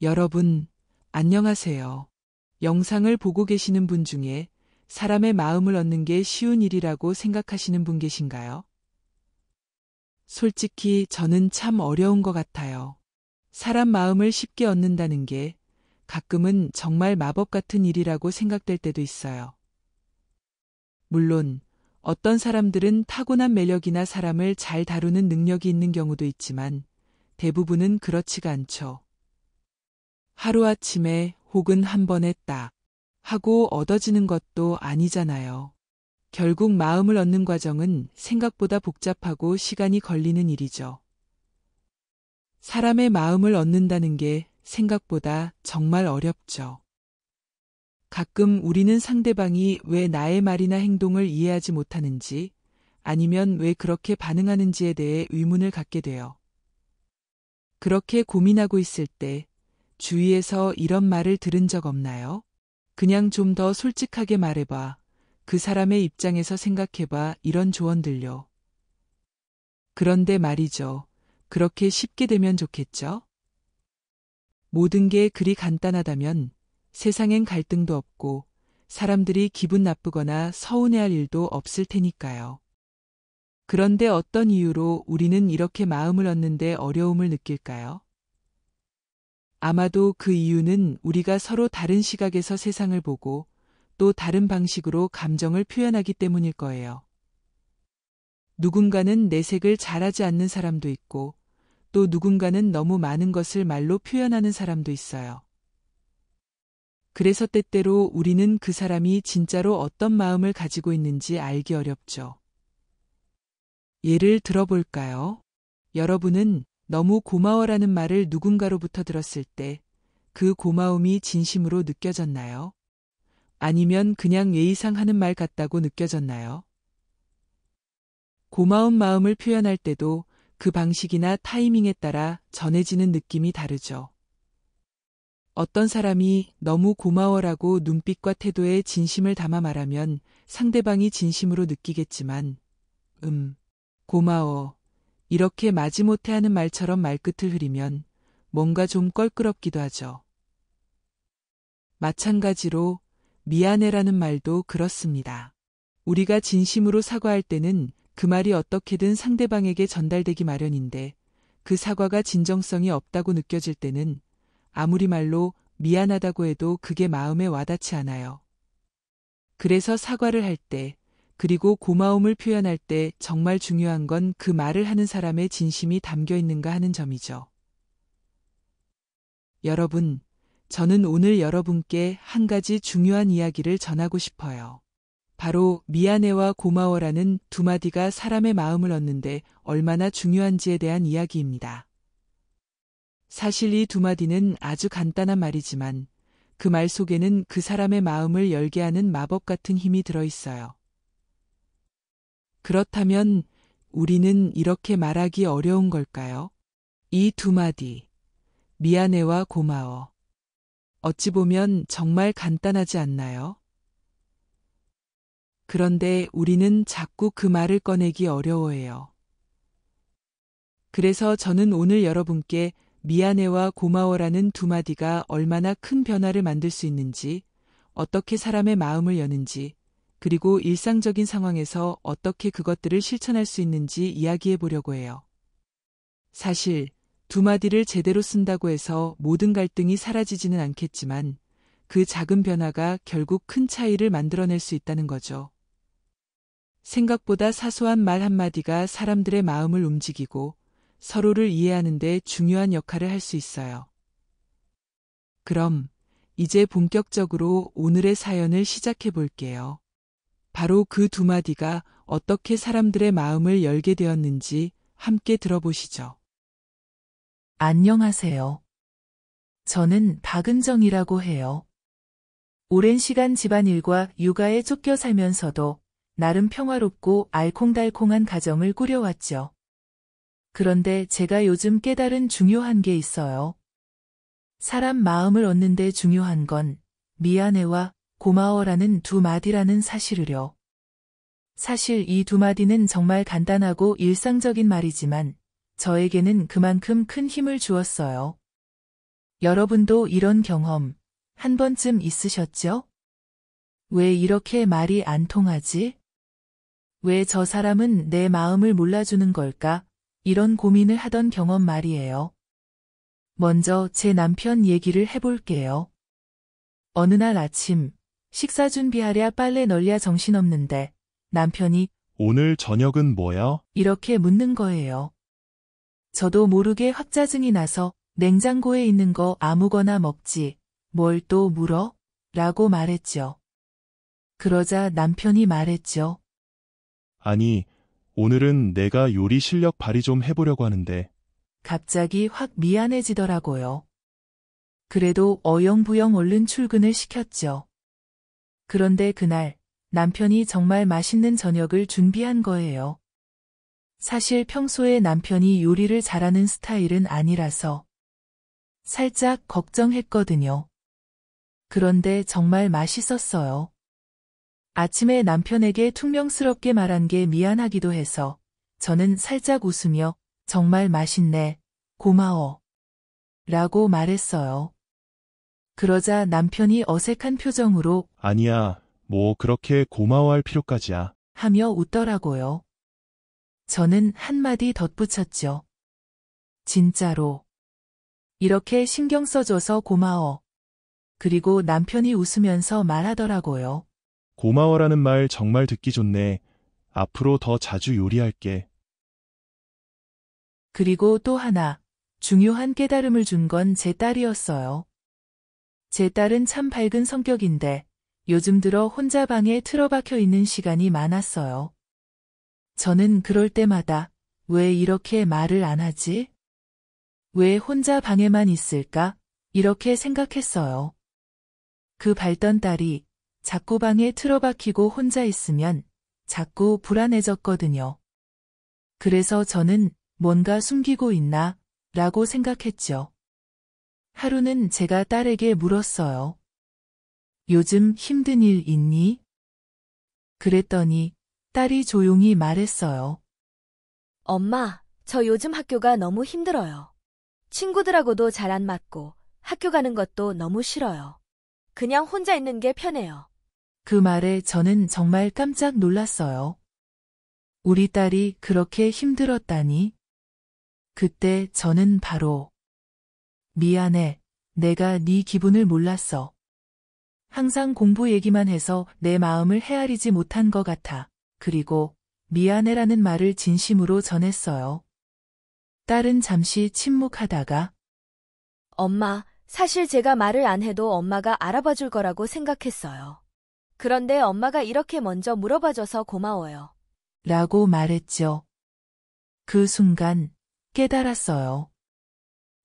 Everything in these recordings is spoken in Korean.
여러분, 안녕하세요. 영상을 보고 계시는 분 중에 사람의 마음을 얻는 게 쉬운 일이라고 생각하시는 분 계신가요? 솔직히 저는 참 어려운 것 같아요. 사람 마음을 쉽게 얻는다는 게 가끔은 정말 마법 같은 일이라고 생각될 때도 있어요. 물론, 어떤 사람들은 타고난 매력이나 사람을 잘 다루는 능력이 있는 경우도 있지만 대부분은 그렇지가 않죠. 하루아침에 혹은 한 번에 딱 하고 얻어지는 것도 아니잖아요. 결국 마음을 얻는 과정은 생각보다 복잡하고 시간이 걸리는 일이죠. 사람의 마음을 얻는다는 게 생각보다 정말 어렵죠. 가끔 우리는 상대방이 왜 나의 말이나 행동을 이해하지 못하는지 아니면 왜 그렇게 반응하는지에 대해 의문을 갖게 돼요. 그렇게 고민하고 있을 때 주위에서 이런 말을 들은 적 없나요? 그냥 좀 더 솔직하게 말해봐. 그 사람의 입장에서 생각해봐. 이런 조언들요. 그런데 말이죠. 그렇게 쉽게 되면 좋겠죠? 모든 게 그리 간단하다면 세상엔 갈등도 없고 사람들이 기분 나쁘거나 서운해할 일도 없을 테니까요. 그런데 어떤 이유로 우리는 이렇게 마음을 얻는데 어려움을 느낄까요? 아마도 그 이유는 우리가 서로 다른 시각에서 세상을 보고 또 다른 방식으로 감정을 표현하기 때문일 거예요. 누군가는 내색을 잘하지 않는 사람도 있고 또 누군가는 너무 많은 것을 말로 표현하는 사람도 있어요. 그래서 때때로 우리는 그 사람이 진짜로 어떤 마음을 가지고 있는지 알기 어렵죠. 예를 들어볼까요? 여러분은 너무 고마워라는 말을 누군가로부터 들었을 때 그 고마움이 진심으로 느껴졌나요? 아니면 그냥 예의상 하는 말 같다고 느껴졌나요? 고마운 마음을 표현할 때도 그 방식이나 타이밍에 따라 전해지는 느낌이 다르죠. 어떤 사람이 너무 고마워라고 눈빛과 태도에 진심을 담아 말하면 상대방이 진심으로 느끼겠지만, 고마워. 이렇게 마지못해 하는 말처럼 말끝을 흐리면 뭔가 좀 껄끄럽기도 하죠. 마찬가지로 미안해라는 말도 그렇습니다. 우리가 진심으로 사과할 때는 그 말이 어떻게든 상대방에게 전달되기 마련인데 그 사과가 진정성이 없다고 느껴질 때는 아무리 말로 미안하다고 해도 그게 마음에 와닿지 않아요. 그래서 사과를 할 때, 그리고 고마움을 표현할 때 정말 중요한 건 그 말을 하는 사람의 진심이 담겨 있는가 하는 점이죠. 여러분, 저는 오늘 여러분께 한 가지 중요한 이야기를 전하고 싶어요. 바로 미안해와 고마워라는 두 마디가 사람의 마음을 얻는데 얼마나 중요한지에 대한 이야기입니다. 사실 이 두 마디는 아주 간단한 말이지만 그 말 속에는 그 사람의 마음을 열게 하는 마법 같은 힘이 들어 있어요. 그렇다면 우리는 이렇게 말하기 어려운 걸까요? 이 두 마디, 미안해와 고마워. 어찌 보면 정말 간단하지 않나요? 그런데 우리는 자꾸 그 말을 꺼내기 어려워해요. 그래서 저는 오늘 여러분께 미안해와 고마워라는 두 마디가 얼마나 큰 변화를 만들 수 있는지, 어떻게 사람의 마음을 여는지, 그리고 일상적인 상황에서 어떻게 그것들을 실천할 수 있는지 이야기해 보려고 해요. 사실 두 마디를 제대로 쓴다고 해서 모든 갈등이 사라지지는 않겠지만 그 작은 변화가 결국 큰 차이를 만들어낼 수 있다는 거죠. 생각보다 사소한 말 한마디가 사람들의 마음을 움직이고 서로를 이해하는 데 중요한 역할을 할 수 있어요. 그럼 이제 본격적으로 오늘의 사연을 시작해 볼게요. 바로 그 두 마디가 어떻게 사람들의 마음을 열게 되었는지 함께 들어보시죠. 안녕하세요. 저는 박은정이라고 해요. 오랜 시간 집안일과 육아에 쫓겨 살면서도 나름 평화롭고 알콩달콩한 가정을 꾸려왔죠. 그런데 제가 요즘 깨달은 중요한 게 있어요. 사람 마음을 얻는 데 중요한 건 미안해와 고마워라는 두 마디라는 사실을요. 사실 이 두 마디는 정말 간단하고 일상적인 말이지만 저에게는 그만큼 큰 힘을 주었어요. 여러분도 이런 경험 한 번쯤 있으셨죠? 왜 이렇게 말이 안 통하지? 왜 저 사람은 내 마음을 몰라주는 걸까? 이런 고민을 하던 경험 말이에요. 먼저 제 남편 얘기를 해볼게요. 어느 날 아침, 식사 준비하랴 빨래 널랴 정신없는데 남편이 오늘 저녁은 뭐야? 이렇게 묻는 거예요. 저도 모르게 확 짜증이 나서 냉장고에 있는 거 아무거나 먹지, 뭘 또 물어? 라고 말했죠. 그러자 남편이 말했죠. 아니, 오늘은 내가 요리 실력 발휘 좀 해보려고 하는데. 갑자기 확 미안해지더라고요. 그래도 어영부영 얼른 출근을 시켰죠. 그런데 그날 남편이 정말 맛있는 저녁을 준비한 거예요. 사실 평소에 남편이 요리를 잘하는 스타일은 아니라서 살짝 걱정했거든요. 그런데 정말 맛있었어요. 아침에 남편에게 퉁명스럽게 말한 게 미안하기도 해서 저는 살짝 웃으며 정말 맛있네, 고마워 라고 말했어요. 그러자 남편이 어색한 표정으로 아니야, 뭐 그렇게 고마워할 필요까지야. 하며 웃더라고요. 저는 한마디 덧붙였죠. 진짜로. 이렇게 신경 써줘서 고마워. 그리고 남편이 웃으면서 말하더라고요. 고마워라는 말 정말 듣기 좋네. 앞으로 더 자주 요리할게. 그리고 또 하나, 중요한 깨달음을 준 건 제 딸이었어요. 제 딸은 참 밝은 성격인데 요즘 들어 혼자 방에 틀어박혀 있는 시간이 많았어요. 저는 그럴 때마다 왜 이렇게 말을 안 하지? 왜 혼자 방에만 있을까? 이렇게 생각했어요. 그 밝던 딸이 자꾸 방에 틀어박히고 혼자 있으면 자꾸 불안해졌거든요. 그래서 저는 뭔가 숨기고 있나? 라고 생각했죠. 하루는 제가 딸에게 물었어요. 요즘 힘든 일 있니? 그랬더니 딸이 조용히 말했어요. 엄마, 저 요즘 학교가 너무 힘들어요. 친구들하고도 잘 안 맞고 학교 가는 것도 너무 싫어요. 그냥 혼자 있는 게 편해요. 그 말에 저는 정말 깜짝 놀랐어요. 우리 딸이 그렇게 힘들었다니? 그때 저는 바로 미안해, 내가 네 기분을 몰랐어. 항상 공부 얘기만 해서 내 마음을 헤아리지 못한 것 같아. 그리고 미안해라는 말을 진심으로 전했어요. 딸은 잠시 침묵하다가 엄마, 사실 제가 말을 안 해도 엄마가 알아봐 줄 거라고 생각했어요. 그런데 엄마가 이렇게 먼저 물어봐줘서 고마워요. 라고 말했죠. 그 순간 깨달았어요.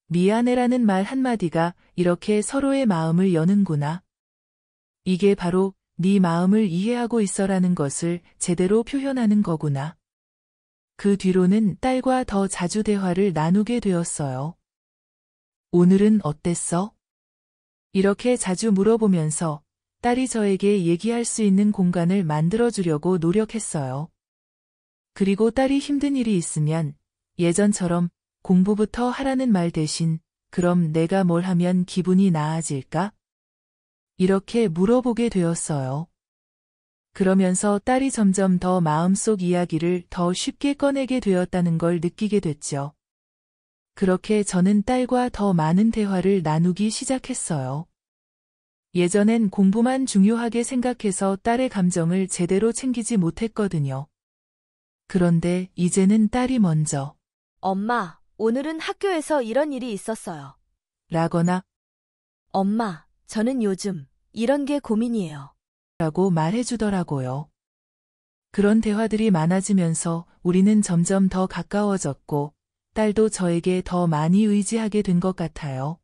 미안해라는 말 한마디가 이렇게 서로의 마음을 여는구나. 이게 바로 네 마음을 이해하고 있어라는 것을 제대로 표현하는 거구나. 그 뒤로는 딸과 더 자주 대화를 나누게 되었어요. 오늘은 어땠어? 이렇게 자주 물어보면서 딸이 저에게 얘기할 수 있는 공간을 만들어주려고 노력했어요. 그리고 딸이 힘든 일이 있으면 예전처럼 공부부터 하라는 말 대신 그럼 내가 뭘 하면 기분이 나아질까? 이렇게 물어보게 되었어요. 그러면서 딸이 점점 더 마음속 이야기를 더 쉽게 꺼내게 되었다는 걸 느끼게 됐죠. 그렇게 저는 딸과 더 많은 대화를 나누기 시작했어요. 예전엔 공부만 중요하게 생각해서 딸의 감정을 제대로 챙기지 못했거든요. 그런데 이제는 딸이 먼저 엄마, 오늘은 학교에서 이런 일이 있었어요. 라거나 엄마, 저는 요즘 이런 게 고민이에요. 라고 말해주더라고요. 그런 대화들이 많아지면서 우리는 점점 더 가까워졌고 딸도 저에게 더 많이 의지하게 된 것 같아요.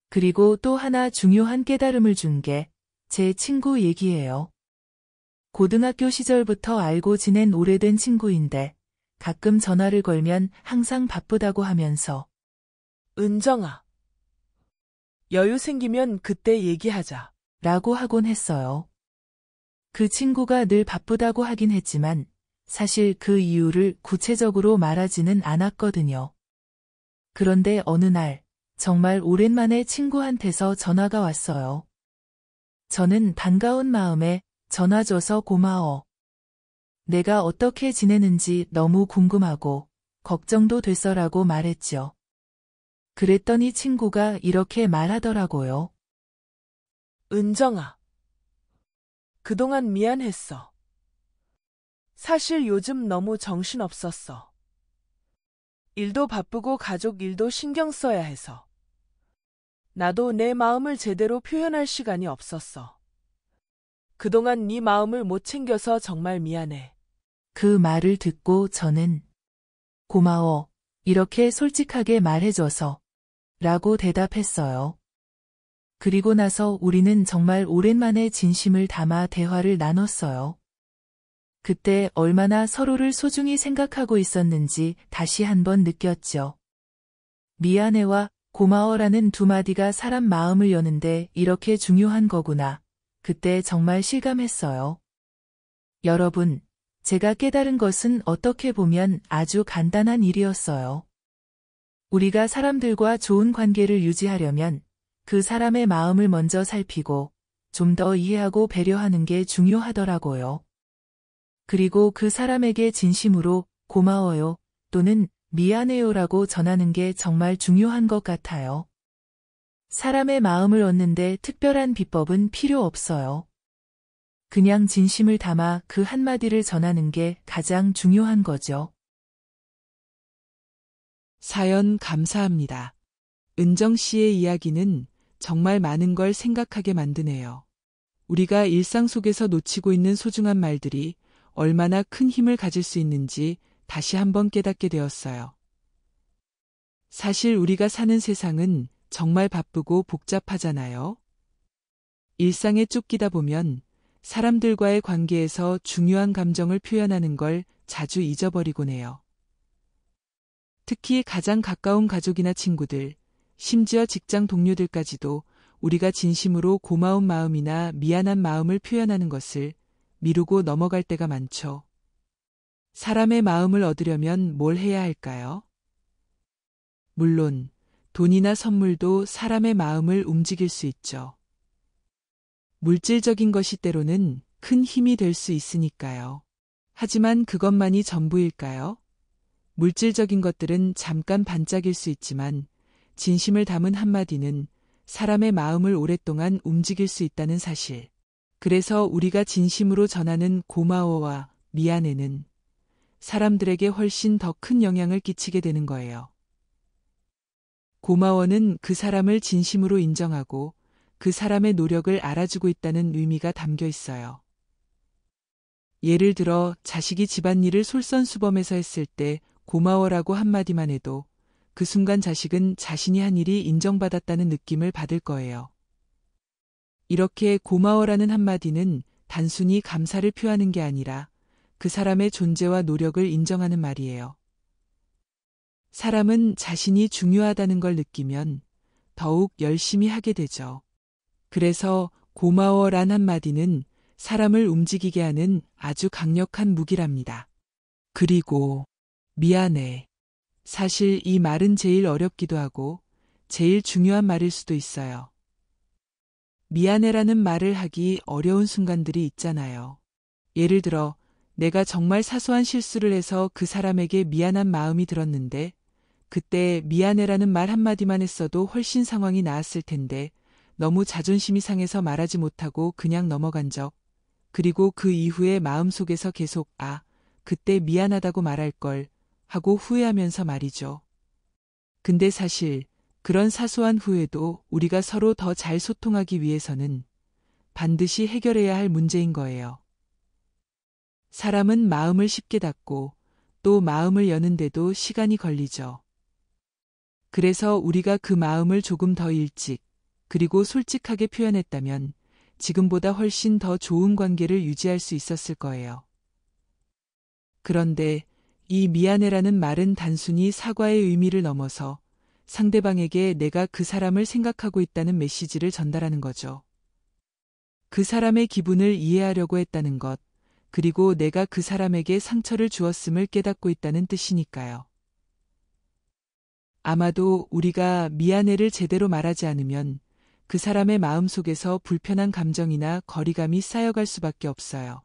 그리고 또 하나 중요한 깨달음을 준 게 제 친구 얘기예요. 고등학교 시절부터 알고 지낸 오래된 친구인데 가끔 전화를 걸면 항상 바쁘다고 하면서 은정아, 여유 생기면 그때 얘기하자. 라고 하곤 했어요. 그 친구가 늘 바쁘다고 하긴 했지만 사실 그 이유를 구체적으로 말하지는 않았거든요. 그런데 어느 날 정말 오랜만에 친구한테서 전화가 왔어요. 저는 반가운 마음에 전화 줘서 고마워. 내가 어떻게 지내는지 너무 궁금하고 걱정도 됐어라고 말했죠. 그랬더니 친구가 이렇게 말하더라고요. 은정아. 그동안 미안했어. 사실 요즘 너무 정신없었어. 일도 바쁘고 가족 일도 신경 써야 해서. 나도 내 마음을 제대로 표현할 시간이 없었어. 그동안 네 마음을 못 챙겨서 정말 미안해. 그 말을 듣고 저는 고마워. 이렇게 솔직하게 말해줘서 라고 대답했어요. 그리고 나서 우리는 정말 오랜만에 진심을 담아 대화를 나눴어요. 그때 얼마나 서로를 소중히 생각하고 있었는지 다시 한번 느꼈죠. 미안해와 고마워라는 두 마디가 사람 마음을 여는데 이렇게 중요한 거구나. 그때 정말 실감했어요. 여러분, 제가 깨달은 것은 어떻게 보면 아주 간단한 일이었어요. 우리가 사람들과 좋은 관계를 유지하려면 그 사람의 마음을 먼저 살피고 좀 더 이해하고 배려하는 게 중요하더라고요. 그리고 그 사람에게 진심으로 고마워요 또는 미안해요라고 전하는 게 정말 중요한 것 같아요. 사람의 마음을 얻는데 특별한 비법은 필요 없어요. 그냥 진심을 담아 그 한마디를 전하는 게 가장 중요한 거죠. 사연 감사합니다. 은정 씨의 이야기는 정말 많은 걸 생각하게 만드네요. 우리가 일상 속에서 놓치고 있는 소중한 말들이 얼마나 큰 힘을 가질 수 있는지 다시 한번 깨닫게 되었어요. 사실 우리가 사는 세상은 정말 바쁘고 복잡하잖아요. 일상에 쫓기다 보면 사람들과의 관계에서 중요한 감정을 표현하는 걸 자주 잊어버리곤 해요. 특히 가장 가까운 가족이나 친구들, 심지어 직장 동료들까지도 우리가 진심으로 고마운 마음이나 미안한 마음을 표현하는 것을 미루고 넘어갈 때가 많죠. 사람의 마음을 얻으려면 뭘 해야 할까요? 물론 돈이나 선물도 사람의 마음을 움직일 수 있죠. 물질적인 것이 때로는 큰 힘이 될 수 있으니까요. 하지만 그것만이 전부일까요? 물질적인 것들은 잠깐 반짝일 수 있지만 진심을 담은 한마디는 사람의 마음을 오랫동안 움직일 수 있다는 사실. 그래서 우리가 진심으로 전하는 고마워와 미안해는 사람들에게 훨씬 더 큰 영향을 끼치게 되는 거예요. 고마워는 그 사람을 진심으로 인정하고 그 사람의 노력을 알아주고 있다는 의미가 담겨 있어요. 예를 들어 자식이 집안일을 솔선수범해서 했을 때 고마워라고 한마디만 해도 그 순간 자식은 자신이 한 일이 인정받았다는 느낌을 받을 거예요. 이렇게 고마워라는 한마디는 단순히 감사를 표하는 게 아니라 그 사람의 존재와 노력을 인정하는 말이에요. 사람은 자신이 중요하다는 걸 느끼면 더욱 열심히 하게 되죠. 그래서 고마워란 한마디는 사람을 움직이게 하는 아주 강력한 무기랍니다. 그리고 미안해. 사실 이 말은 제일 어렵기도 하고 제일 중요한 말일 수도 있어요. 미안해라는 말을 하기 어려운 순간들이 있잖아요. 예를 들어 내가 정말 사소한 실수를 해서 그 사람에게 미안한 마음이 들었는데 그때 미안해라는 말 한마디만 했어도 훨씬 상황이 나았을 텐데 너무 자존심이 상해서 말하지 못하고 그냥 넘어간 적, 그리고 그 이후에 마음속에서 계속 그때 미안하다고 말할 걸 하고 후회하면서 말이죠. 근데 사실 그런 사소한 후회도 우리가 서로 더 잘 소통하기 위해서는 반드시 해결해야 할 문제인 거예요. 사람은 마음을 쉽게 닫고 또 마음을 여는데도 시간이 걸리죠. 그래서 우리가 그 마음을 조금 더 일찍 그리고 솔직하게 표현했다면 지금보다 훨씬 더 좋은 관계를 유지할 수 있었을 거예요. 그런데 이 미안해라는 말은 단순히 사과의 의미를 넘어서 상대방에게 내가 그 사람을 생각하고 있다는 메시지를 전달하는 거죠. 그 사람의 기분을 이해하려고 했다는 것, 그리고 내가 그 사람에게 상처를 주었음을 깨닫고 있다는 뜻이니까요. 아마도 우리가 미안해를 제대로 말하지 않으면 그 사람의 마음 속에서 불편한 감정이나 거리감이 쌓여갈 수밖에 없어요.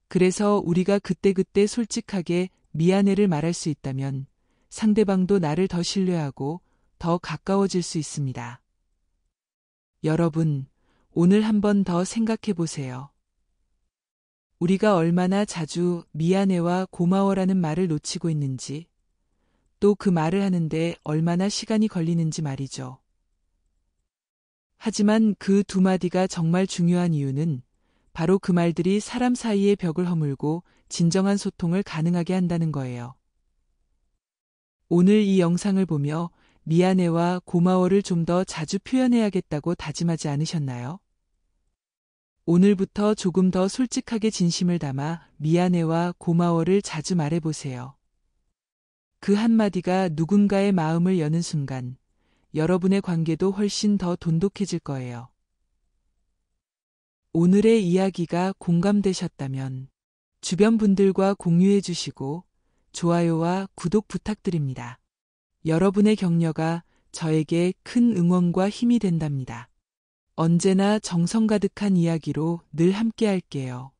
그래서 우리가 그때그때 솔직하게 미안해를 말할 수 있다면 상대방도 나를 더 신뢰하고 더 가까워질 수 있습니다. 여러분, 오늘 한 번 더 생각해 보세요. 우리가 얼마나 자주 미안해와 고마워라는 말을 놓치고 있는지, 또 그 말을 하는데 얼마나 시간이 걸리는지 말이죠. 하지만 그 두 마디가 정말 중요한 이유는 바로 그 말들이 사람 사이의 벽을 허물고 진정한 소통을 가능하게 한다는 거예요. 오늘 이 영상을 보며 미안해와 고마워를 좀 더 자주 표현해야겠다고 다짐하지 않으셨나요? 오늘부터 조금 더 솔직하게 진심을 담아 미안해와 고마워를 자주 말해보세요. 그 한마디가 누군가의 마음을 여는 순간 여러분의 관계도 훨씬 더 돈독해질 거예요. 오늘의 이야기가 공감되셨다면 주변 분들과 공유해 주시고 좋아요와 구독 부탁드립니다. 여러분의 격려가 저에게 큰 응원과 힘이 된답니다. 언제나 정성 가득한 이야기로 늘 함께 할게요.